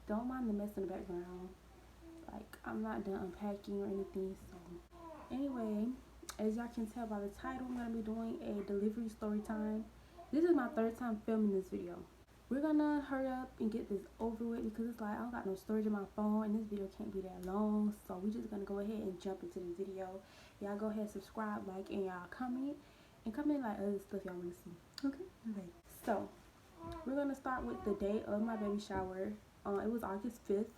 don't mind the mess in the background. Like, I'm not done unpacking or anything. So anyway, as y'all can tell by the title, I'm gonna be doing a delivery story time. This is my third time filming this video. We're gonna hurry up and get this over with because it's like I don't got no storage in my phone and this video can't be that long. So we're just gonna go ahead and jump into the video. Y'all go ahead, subscribe, like, and y'all comment like other stuff y'all wanna see. Okay. So we're gonna start with the day of my baby shower. It was August 5th,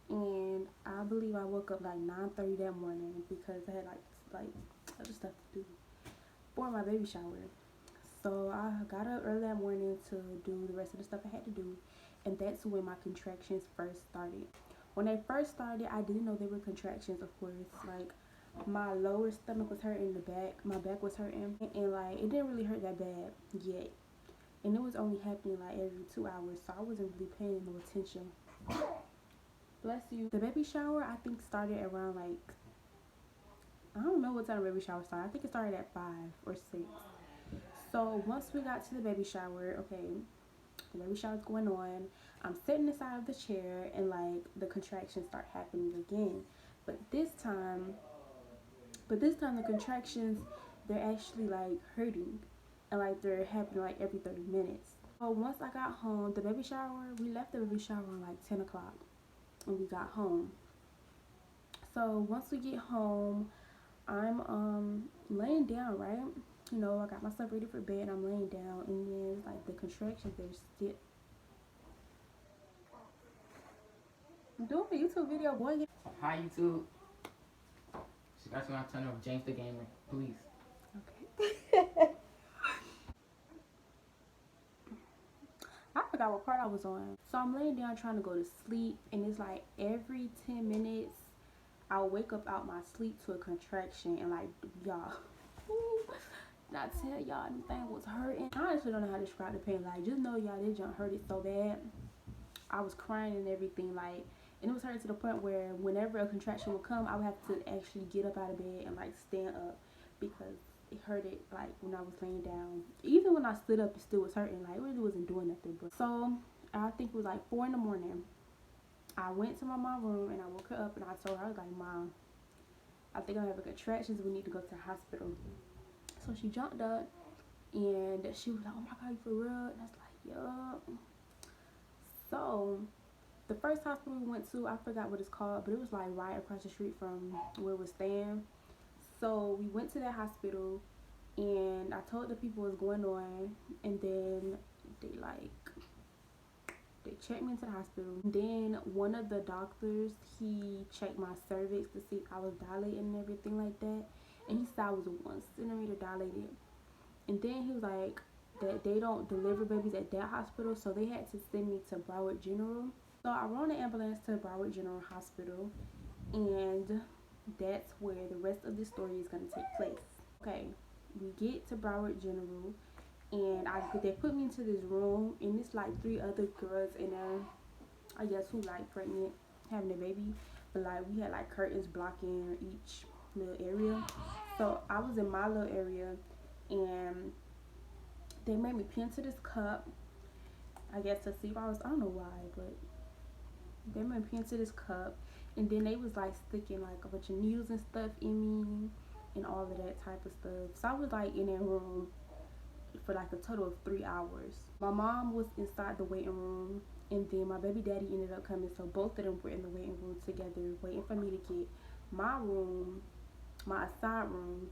and I believe I woke up like 9:30 that morning because I had like other stuff to do for my baby shower. So I got up early that morning to do the rest of the stuff I had to do, and that's when my contractions first started. When they first started, I didn't know they were contractions, of course. Like, my lower stomach was hurting, my back was hurting, and like it didn't really hurt that bad yet. And it was only happening like every 2 hours, so I wasn't really paying no attention. Bless you. The baby shower I think started around like, I don't know what time the baby shower started. I think it started at 5 or 6. So once we got to the baby shower, okay, the baby shower's going on. I'm sitting inside of the chair and like the contractions start happening again. But this time the contractions, they're actually like hurting, and like they're happening like every 30 minutes. So once I got home, we left the baby shower around like 10 o'clock when we got home. So once we get home, I'm laying down, right? You know, I got myself ready for bed. I'm laying down, and then it's like the contractions, they're still. I'm doing a YouTube video, boy. Hi YouTube. That's when I turn off James the Gamer, please. Okay. I forgot what part I was on. So I'm laying down trying to go to sleep, and it's like every 10 minutes I'll wake up out my sleep to a contraction, and like, y'all, not tell y'all anything was hurting. I honestly don't know how to describe the pain. Like, just know y'all, this junk hurt it so bad. I was crying and everything, like, and it was hurting to the point where whenever a contraction would come, I would have to actually get up out of bed and like stand up because it hurted like when I was laying down. Even when I stood up, it still was hurting. Like, it really wasn't doing nothing. But so I think it was like 4 in the morning. I went to my mom's room and I woke her up and I told her, I was like, Mom, I think I'm having contractions. We need to go to the hospital. So she jumped up and she was like, oh my God, you for real? And I was like, yup. So the first hospital we went to, I forgot what it's called, but it was like right across the street from where we were staying. So we went to that hospital and I told the people what's going on, and then they checked me into the hospital. Then one of the doctors, he checked my cervix to see if I was dilated and everything like that, and he said I was 1 centimeter dilated. And then he was like that they don't deliver babies at that hospital, so they had to send me to Broward General. So I rode an ambulance to Broward General Hospital, and that's where the rest of the story is going to take place. Okay, we get to Broward General, and they put me into this room, and it's like 3 other girls in there, I guess, who like pregnant, having a baby, but like we had like curtains blocking each little area. So I was in my little area, and they made me pee into this cup, I guess to see if I don't know why, but they made me pee into this cup, and then they was like sticking like a bunch of needles and stuff in me and all of that type of stuff. So I was like in that room for like a total of 3 hours. My mom was inside the waiting room, and then my baby daddy ended up coming, so both of them were in the waiting room together waiting for me to get my room, my assigned room,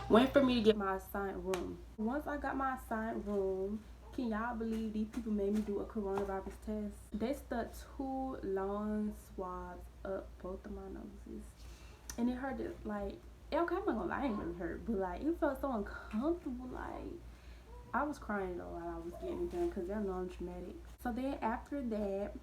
waiting for me to get my assigned room. Once I got my assigned room, can y'all believe these people made me do a coronavirus test? They stuck 2 long swabs up both of my noses, and it hurted like, okay, I'm not gonna lie, it ain't really hurt, but like it felt so uncomfortable. Like, I was crying though while I was getting it done because y'all know I'm traumatic. So then after that,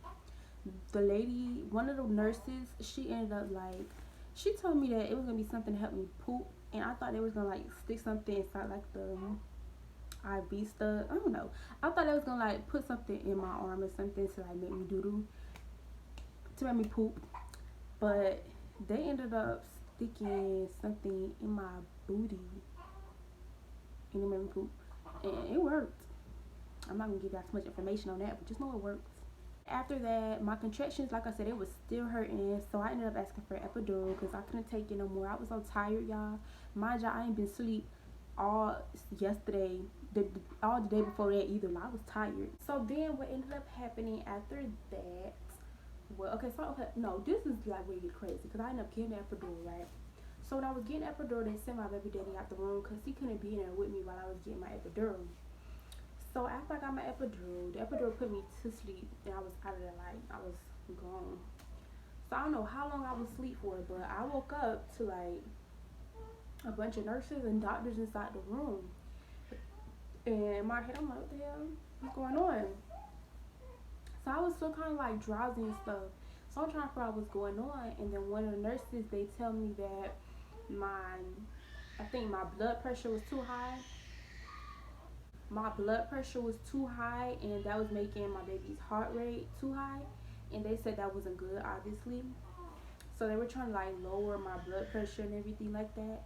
the lady, one of the nurses, she ended up like, she told me that it was gonna be something to help me poop, and I thought they was gonna like stick something inside like the IV stuff. I don't know. I thought they was gonna like put something in my arm or something to like make me doo-doo, to make me poop, but they ended up sticking something in my booty, and it made me poop, and it worked. I'm not gonna give you too much information on that, but just know it works. After that, my contractions, like I said, it was still hurting, so I ended up asking for an epidural because I couldn't take it no more. I was so tired, y'all. Mind you, I ain't been asleep all yesterday, all the day before that either. Like, I was tired. So then, what ended up happening after that? Well, okay, no, this is like where you get crazy because I ended up getting an epidural, right? So when I was getting epidural, they sent my baby daddy out the room because he couldn't be in there with me while I was getting my epidural. So after I got my epidural, the epidural put me to sleep, and I was out of there, like I was gone. So I don't know how long I was asleep for, but I woke up to like a bunch of nurses and doctors inside the room. And in my head, I'm like, what the hell? What's going on? So I was still kind of like drowsy and stuff. So I'm trying to figure out what's going on. And then one of the nurses, they tell me that I think my blood pressure was too high. My blood pressure was too high, and that was making my baby's heart rate too high. And they said that wasn't good, obviously. So they were trying to like lower my blood pressure and everything like that.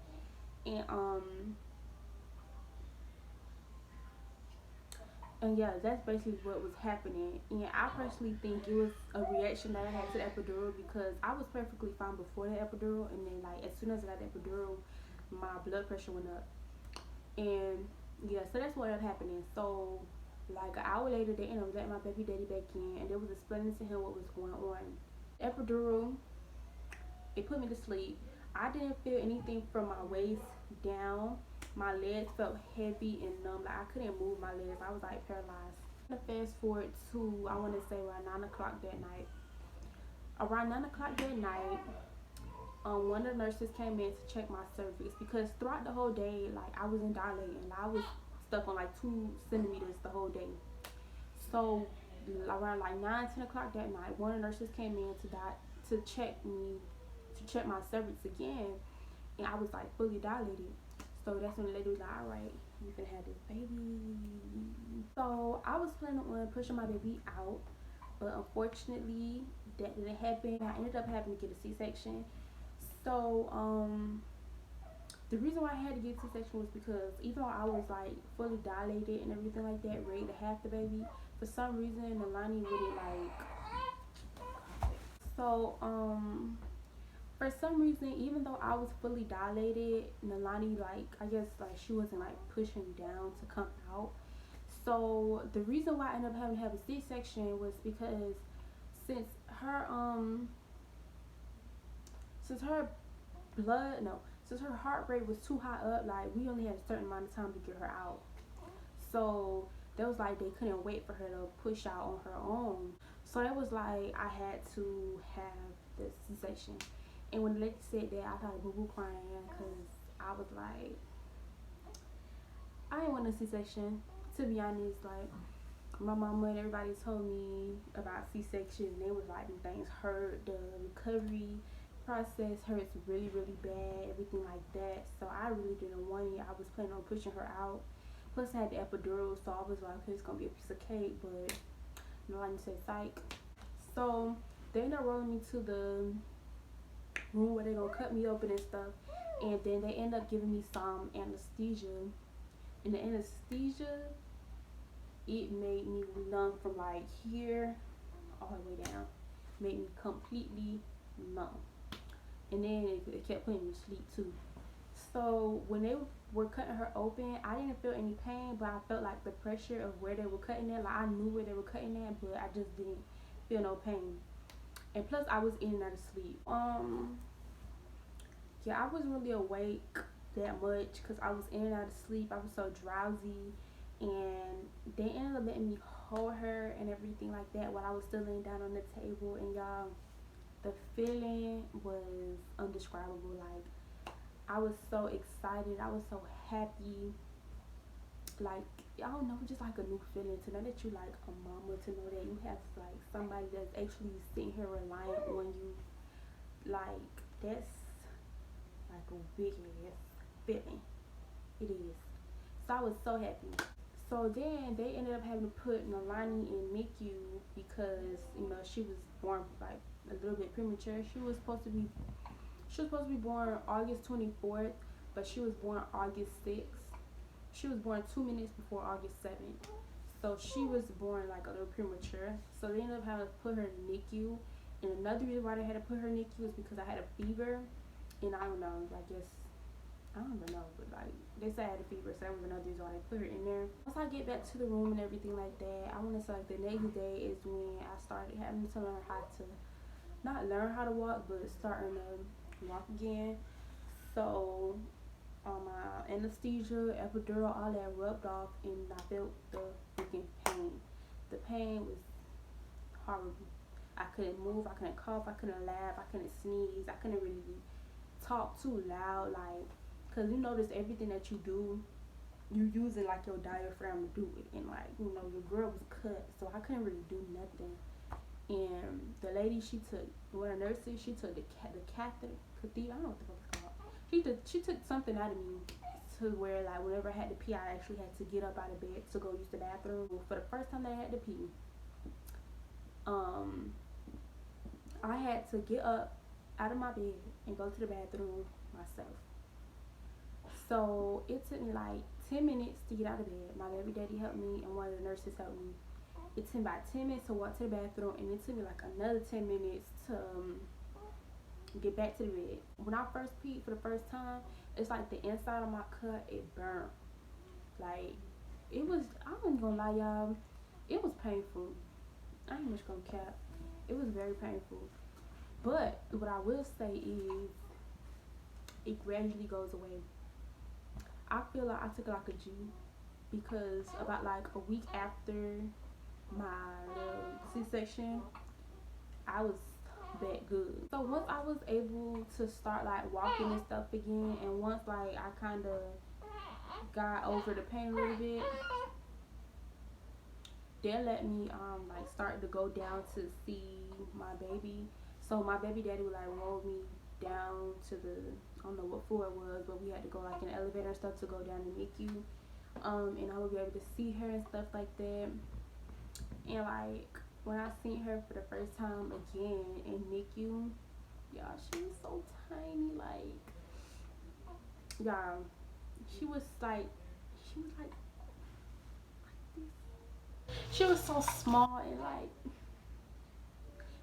And yeah, that's basically what was happening. And I personally think it was a reaction that I had to the epidural because I was perfectly fine before the epidural, and then like as soon as I got the epidural, my blood pressure went up. And yeah, so that's what ended up happening. So like an hour later, they ended up letting my baby daddy back in, and they was explaining to him what was going on. Epidural, it put me to sleep. I didn't feel anything from my waist down. My legs felt heavy and numb. Like I couldn't move my legs. I was like paralyzed. Fast forward to I want to say around 9 o'clock that night. Around 9 o'clock that night, one of the nurses came in to check my cervix because throughout the whole day, like I wasn't dilating. I was stuck on like 2 centimeters the whole day. So around like 9, 10 o'clock that night, one of the nurses came in to check me, to check my cervix again, and I was like fully dilated. So that's when the lady was like, all right, you can have this baby. So I was planning on pushing my baby out, but unfortunately that didn't happen. I ended up having to get a C-section. So the reason why I had to get a C-section was because even though I was like fully dilated and everything like that, ready to have the baby, for some reason Nalani wouldn't like. So for some reason, even though I was fully dilated, Nalani, like, I guess, like, she wasn't, like, pushing down to come out. So, the reason why I ended up having to have a C-section was because since her, since her since her heart rate was too high up, like, we only had a certain amount of time to get her out. So, that was, like, they couldn't wait for her to push out on her own. So, that was, like, I had to have the C-section. And when the lady said that, I started boo-boo crying because I was like, I didn't want a C-section. To be honest, like, my mama and everybody told me about C-section, and they was like, things hurt, the recovery process hurts really, really bad, everything like that. So I really didn't want it. I was planning on pushing her out. Plus, I had the epidural, so I was like, okay, it's gonna be a piece of cake, but nobody said psych. So they ended up rolling me to the room where they gonna cut me open and stuff, and then they end up giving me some anesthesia. And the anesthesia, it made me numb from like here all the way down, made me completely numb, and then it kept putting me to sleep too. So when they were cutting her open, I didn't feel any pain, but I felt like the pressure of where they were cutting at. Like I knew where they were cutting at, but I just didn't feel no pain. And plus I was in and out of sleep. Yeah, I wasn't really awake that much because I was in and out of sleep. I was so drowsy, and they ended up letting me hold her and everything like that while I was still laying down on the table. And y'all, the feeling was undescribable. Like I was so excited, I was so happy. Like I don't know, just like a new feeling to know that you like a mama, to know that you have like somebody that's actually sitting here relying on you. Like that's like a big ass feeling. It is. So I was so happy. So then they ended up having to put Nalani in NICU because she was born like a little bit premature. She was supposed to be born August 24th, but she was born August 6th. She was born 2 minutes before August 7th. So she was born like a little premature. So they ended up having to put her in the NICU. And another reason why they had to put her in NICU is because I had a fever. And I don't know, I guess, I don't even know, but like, they said I had a fever, so that was another reason why they put her in there. Once I get back to the room and everything like that, I want to say like the next day is when I started having to learn how to, not learn how to walk, but starting to walk again. So my anesthesia, epidural, all that rubbed off, and I felt the freaking pain. The pain was horrible. I couldn't move, I couldn't cough, I couldn't laugh, I couldn't sneeze, I couldn't really talk too loud, like, cause you notice everything that you do, you using like your diaphragm to do it, and like, you know, your girl was cut, so I couldn't really do nothing. And the lady, she took, one of the nurses, she took the catheter, I don't know what the fuck it's called. She took something out of me to where like whenever I had to pee, I actually had to get up out of bed to go use the bathroom. For the first time that I had to pee, I had to get up out of my bed and go to the bathroom myself. So it took me like 10 minutes to get out of bed. My baby daddy helped me and one of the nurses helped me. It took me about 10 minutes to walk to the bathroom, and it took me like another 10 minutes to get back to the bed. When I first peed for the first time, it's like the inside of my cut, it burned. Like, it was, I wasn't gonna lie, y'all, it was painful. I ain't much gonna cap. It was very painful. But what I will say is, it gradually goes away. I feel like I took it like a G, because about like a week after my C-section, I was back good. So once I was able to start like walking and stuff again, and once like I kind of got over the pain a little bit, they let me like start to go down to see my baby. So my baby daddy would like roll me down to the, I don't know what floor it was, but we had to go like in the elevator and stuff to go down to NICU. And I would be able to see her and stuff like that. And like when I seen her for the first time again in NICU, y'all, she was so tiny. Like, y'all, she was like, she was like this. She was so small, and like,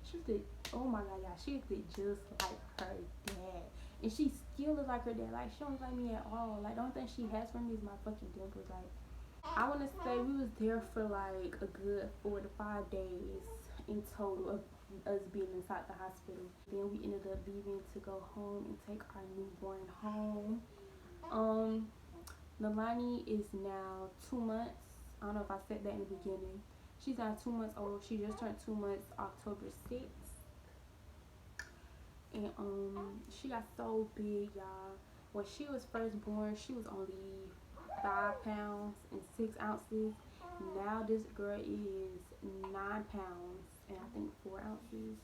she did, oh my god, y'all, she did just like her dad. And she still looks like her dad. Like, she don't look like me at all. Like, the only thing she has for me is my fucking dimples. Like, I want to say we was there for like a good 4 to 5 days in total of us being inside the hospital. Then we ended up leaving to go home and take our newborn home. Nalani is now 2 months. I don't know if I said that in the beginning. She's now 2 months old. She just turned 2 months October 6th. And she got so big, y'all. When she was first born, she was only 5 pounds and 6 ounces. Now this girl is 9 pounds and I think 4 ounces.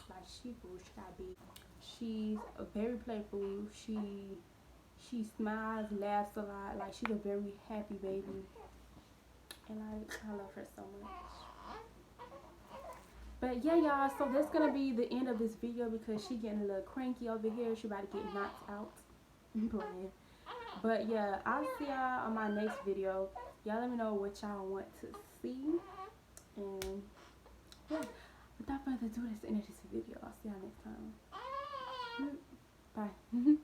Like, she got big. She's very playful. She smiles, laughs a lot. Like, she's a very happy baby, and I love her so much. But yeah, y'all, so that's gonna be the end of this video because she getting a little cranky over here. She about to get knocked out. But yeah, I'll see y'all on my next video. Y'all let me know what y'all want to see. And yeah, without further ado, that's the end of this video. I'll see y'all next time. Bye.